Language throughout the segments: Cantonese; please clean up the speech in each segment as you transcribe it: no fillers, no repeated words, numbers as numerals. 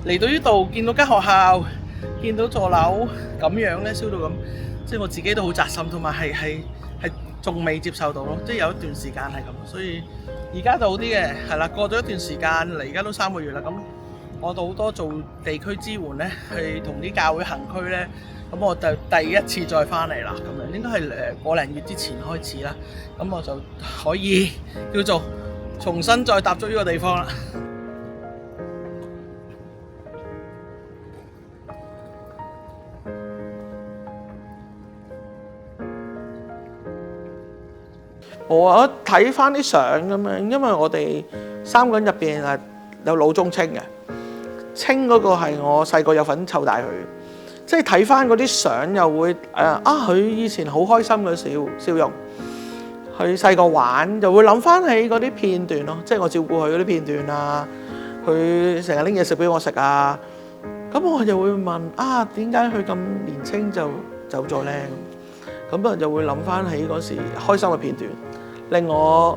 嚟到呢度見到間學校，見到座樓咁樣咧燒到咁，即係我自己都好扎心，同埋係仲未接受到咯，即係有一段時間係咁，所以而家就好啲嘅，係啦，過咗一段時間嚟，而家都3個月啦，咁我到好多做地區支援咧，去同啲教會行區咧，咁我就第一次再翻嚟啦，咁樣應該係個零月之前開始啦，咁我就可以叫做重新再踏足呢個地方啦。我睇翻啲相咁樣，因為我哋3個人入邊係有老中青嘅，青嗰個係我細個有份湊大佢，即係睇翻嗰啲相又會佢以前好開心嘅笑容，佢細個玩就會諗翻起嗰啲片段咯，即係我照顧佢嗰啲片段啊，佢成日拎嘢食俾我食啊，咁我就會問點解佢咁年青就走咗咧？咁就會諗翻起嗰時開心嘅片段。令我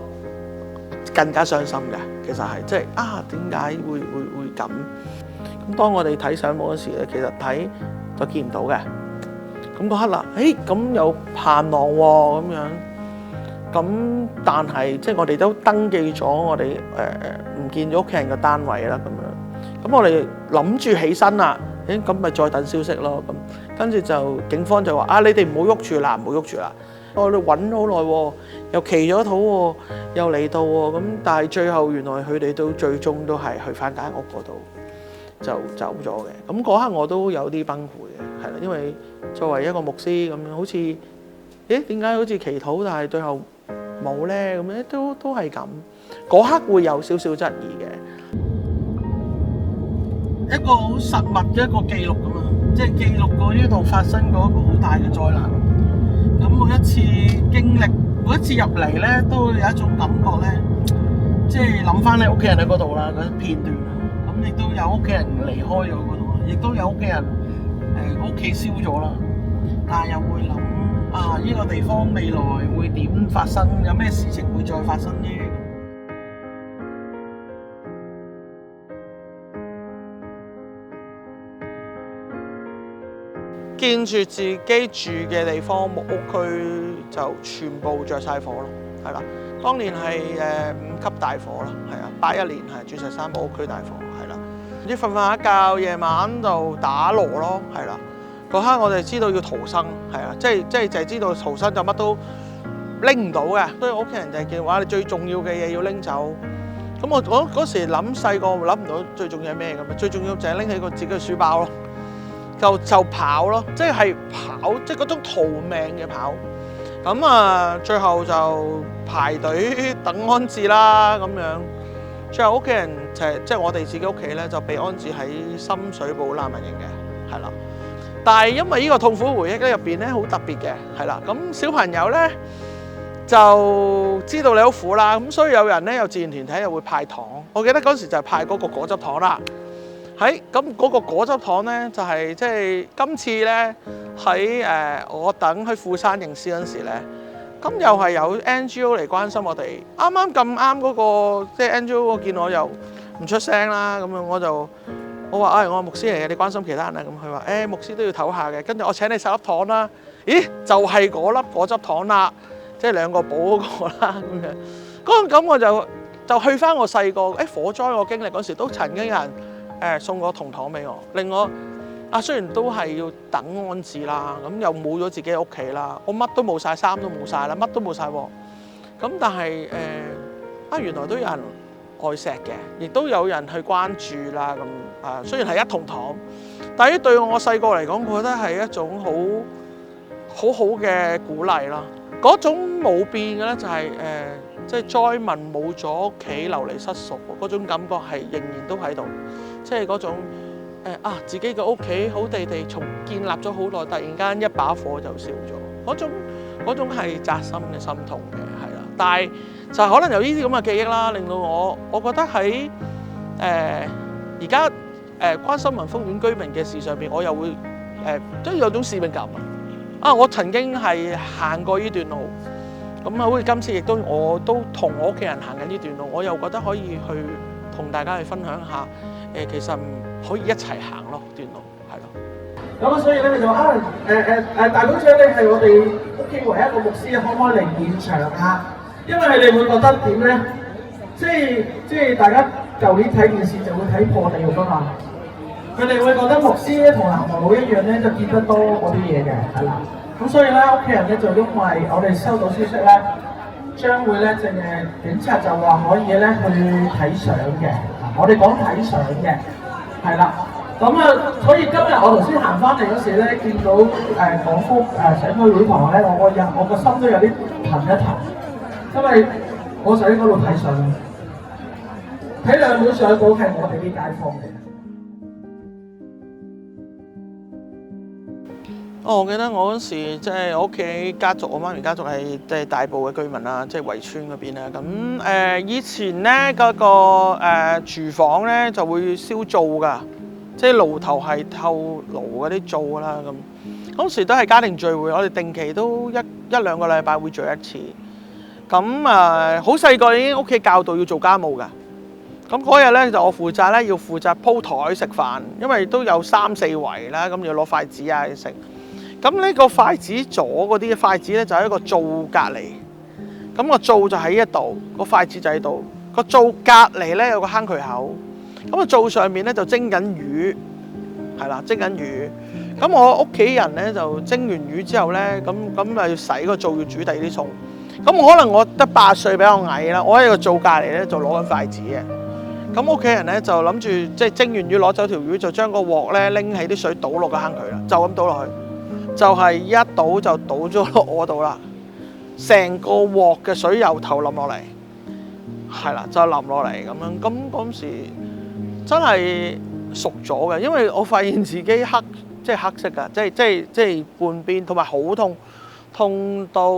更加傷心嘅，其實係即係點解會咁？咁當我哋睇相簿嗰時咧，其實睇就見唔到嘅。咁嗰刻啦，咁有盼望喎咁樣。咁但係即係我哋都登記咗我哋唔見咗屋企人嘅單位啦咁樣。咁我哋諗住起身啦，咁咪再等消息咯。咁跟住就警方就話你哋唔好喐住啦，唔好喐住啦。我哋揾好耐喎，又祈咗禱喎，又嚟到喎，咁但係最後原來佢哋都最終都係去翻間屋嗰度就走咗嘅。咁嗰刻我都有啲崩潰嘅，係啦，因為作為一個牧師咁樣，好似點解好似祈禱，但係最後冇咧咁樣，都係咁。嗰刻會有少少質疑嘅，一個好實物嘅一個記錄咁啊，即係記錄過呢度發生過一個好大嘅災難。咁每一次經歷，每一次入嚟咧，都有一種感覺咧，即係諗翻你屋企人喺嗰度啦，嗰啲片段啦。咁亦都有屋企人離開咗嗰度啦，亦都有屋企人屋企燒咗啦。但係又會諗呢個地方未來會點發生？有咩事情會再發生呢？見住自己住嘅地方木屋區就全部着晒火咯，係啦。當年係5級大火啦，係啊，81年係鑽石山木屋區大火，係啦。唔知瞓下覺，夜晚就打鑼咯，係啦。嗰刻我哋知道要逃生，係啊，即係就係知道逃生就乜都拎唔到嘅，所以我屋企人就係叫話你最重要嘅嘢要拎走。咁我嗰時諗細個諗唔到最重要係咩咁，最重要就係拎起個自己嘅書包咯。就跑咯，即係跑，即係嗰種逃命嘅跑。咁最後就排隊等安置啦，咁樣。最後屋企人即係我哋自己屋企咧，就被安置喺深水埗難民營嘅，係啦。但係因為呢個痛苦回憶咧，入邊咧好特別嘅，係啦。咁小朋友咧就知道你好苦啦，咁所以有人咧有志願團體又會派糖。我記得嗰時就係派嗰個果汁糖啦。咁嗰個果汁糖咧，就係即係今次咧喺我等去富山認屍嗰陣時咧，咁又係有 NGO 嚟關心我哋。啱咁嗰個即係 NGO 我見我又唔出聲啦，咁樣我話我係牧師嚟嘅，你關心其他人啊？咁佢話牧師都要唞下嘅，跟住我請你食粒糖啦。咦，就係嗰粒果汁糖啦，即係2個寶嗰個啦咁樣。嗰種感覺就去翻我細個火災我經歷嗰時，都曾經有人送個銅糖俾我，令我雖然都係要等安置啦，咁又冇咗自己屋企啦，我乜都冇晒，衫都冇晒啦，乜都冇晒喎。咁但係原來都有人愛錫嘅，亦都有人去關注啦。咁雖然係1銅糖，但係對我細個嚟講，我覺得係一種好嘅鼓勵啦。嗰種冇變嘅咧，就係即係災民冇咗屋企流離失所嗰種感覺係仍然都喺度。即係嗰種自己嘅屋企好地重建立咗好耐，突然間一把火就燒咗，嗰種係扎心嘅心痛嘅，係啦。但係就可能有呢啲咁嘅記憶啦，令到我覺得喺而家關心民豐苑居民嘅事上邊，我又會即係有種使命感我曾經係行過呢段路，咁好似今次我都同我屋企人行緊呢段路，我又覺得可以去同大家去分享下。其實可以一齊行咯段路，係咯。咁所以咧就話大隊長你係我哋屋企唯一一個牧師，可唔可以嚟現場啊？因為你哋會覺得點咧？即係大家舊年睇電視就會睇破地獄㗎嘛。佢哋會覺得牧師咧同南無佬一樣咧，就見得多嗰啲嘢嘅，係啦。咁所以咧屋企人咧就因為我哋收到消息咧，將會咧警察就話可以咧去睇相嘅。我哋講睇相嘅，係啦。咁所以今日我頭先行翻嚟嗰時咧，見到廣福社區會堂咧，我個心都有啲騰一騰，因為我就喺嗰度睇相，睇兩本相簿係我哋啲街坊嚟。我記得我嗰時即係我屋企家族，我媽咪家族係即係大埔嘅居民啦，即係圍村嗰邊啦。咁以前咧嗰個廚房咧就會燒灶㗎，即係爐頭係透爐嗰啲灶啦。咁嗰時都係家庭聚會，我哋定期都一兩個禮拜會聚一次。咁好細個已經屋企教導要做家務㗎。咁嗰日咧就我負責鋪台食飯，因為都有3、4圍啦，咁要攞筷子啊食。咁呢個筷子左嗰啲筷子咧就喺個灶隔離，咁個灶就喺一度，個筷子就喺度。個灶隔離咧有個坑渠口，咁個灶上面咧就蒸緊魚，係啦，蒸緊魚。咁我屋企人咧就蒸完魚之後咧，咁啊要洗個灶，要煮第二啲餸。咁可能我得8歲比較矮啦，我喺個灶隔離咧就攞緊筷子嘅。咁屋企人咧就諗住即係蒸完魚攞走條魚，就將個鑊咧拎起啲水倒落個坑渠啦，就咁倒落去。就係一倒就倒咗落我度啦，成個鑊嘅水由頭淋落嚟，係啦，就淋落嚟咁樣。咁嗰時真係熟咗嘅，因為我發現自己即係黑色㗎，即係半邊，同埋好痛，痛到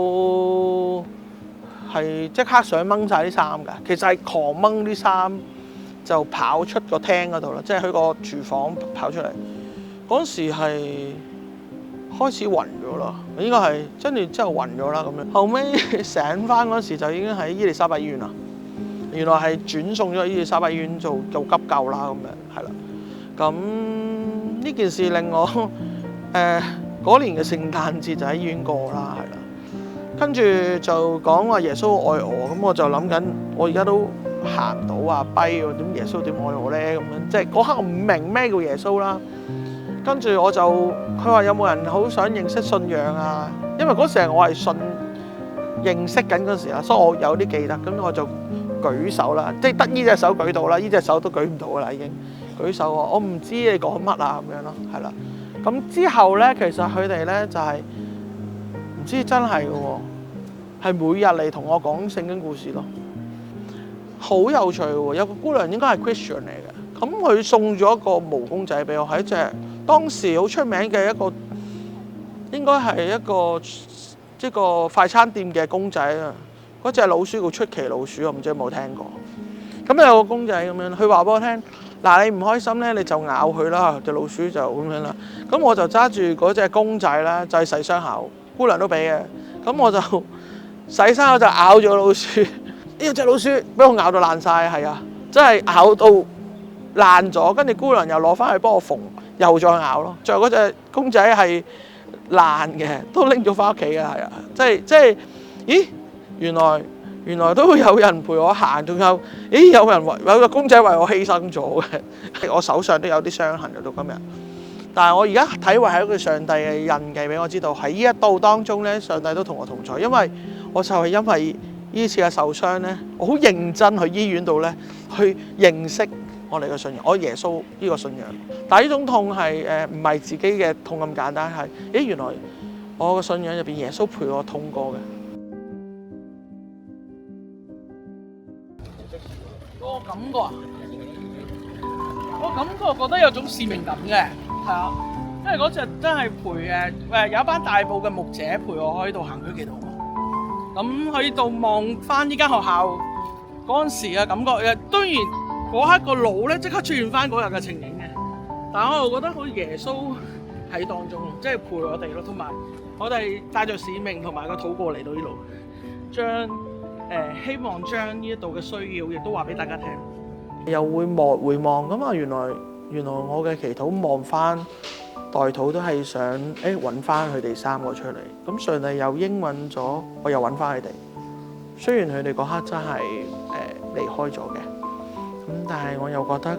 係即刻想掹晒啲衫㗎。其實係狂掹啲衫就跑出個廳嗰度啦，即係去個廚房跑出嚟。嗰時係開始暈咗啦，應該係跟住之後暈咗啦咁樣。後尾醒翻嗰時就已經喺伊利沙伯醫院啦。原來係轉送咗伊利沙伯醫院做急救啦咁樣，係啦。咁呢件事令我嗰年嘅聖誕節就喺醫院過啦，係啦。跟住就講話耶穌愛我，咁我就諗緊，我而家都行唔到啊，跛喎，點耶穌點愛我咧？咁樣即係嗰刻我唔明咩叫耶穌啦。跟住我就佢話有冇人好想認識信仰啊？因為嗰時我係認識緊嗰時啊，所以我有啲記得。咁我就舉手啦，即係得呢隻手舉到啦，呢隻手都舉唔到噶啦已經。舉手喎，我唔知你講乜啊咁樣咯，係啦。咁之後咧，其實佢哋咧就係唔知真係嘅喎，係每日嚟同我講聖經故事咯，好有趣喎。有個姑娘應該係 Christian 嚟嘅，咁佢送咗一個毛公仔俾我，係一隻當時好出名嘅一個，應該係一個快餐店嘅公仔啊。嗰隻老鼠叫出奇老鼠，我唔知有冇聽過。咁有個公仔咁樣，佢話俾我聽，嗱，你唔開心咧，你就咬佢啦，隻老鼠就咁樣啦。咁我就揸住嗰隻公仔啦，就係洗傷口，姑娘都俾嘅。咁我就洗傷口就咬咗老鼠，呢隻老鼠俾我咬到爛晒，係啊，真係咬到爛咗。跟住姑娘又攞翻去幫我縫，又再咬咯。最後嗰隻公仔係爛嘅，都拎咗翻屋企嘅，係啊，即係，咦？原來都有人陪我行，仲有有個公仔為我犧牲咗嘅，我手上都有啲傷痕到今日。但係我而家體會係一個上帝嘅印記，俾我知道喺呢一度當中咧，上帝都同我同在。因為我就係因為呢次嘅受傷咧，我好認真去醫院度咧，去認識我哋嘅信仰，我耶穌呢個信仰。但係呢種痛係唔係自己嘅痛咁簡單，係原來我嘅信仰入邊耶穌陪我痛過嘅。個感覺啊，我覺得有種使命感嘅，係啊，因為嗰隻真係陪有一班大埔嘅牧者陪我喺度行區祈禱，咁喺度望翻呢間學校嗰陣時嘅感覺，當然嗰刻個腦咧即刻出現翻嗰日嘅情景嘅，但係我又覺得好似耶穌喺當中，即係陪我哋咯，同埋我哋帶着使命同埋個禱告嚟到呢度，希望將呢一度嘅需要亦都話俾大家聽，又會回望咁啊！原來原來我嘅祈禱望翻代禱都係想揾翻佢哋3個出嚟。咁上帝又應允咗，我又揾翻佢哋。雖然佢哋嗰刻真係離開咗嘅，咁但係我又覺得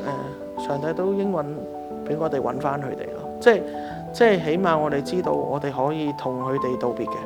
上帝都應允俾我哋揾翻佢哋咯。即係起碼我哋知道我哋可以同佢哋道別嘅。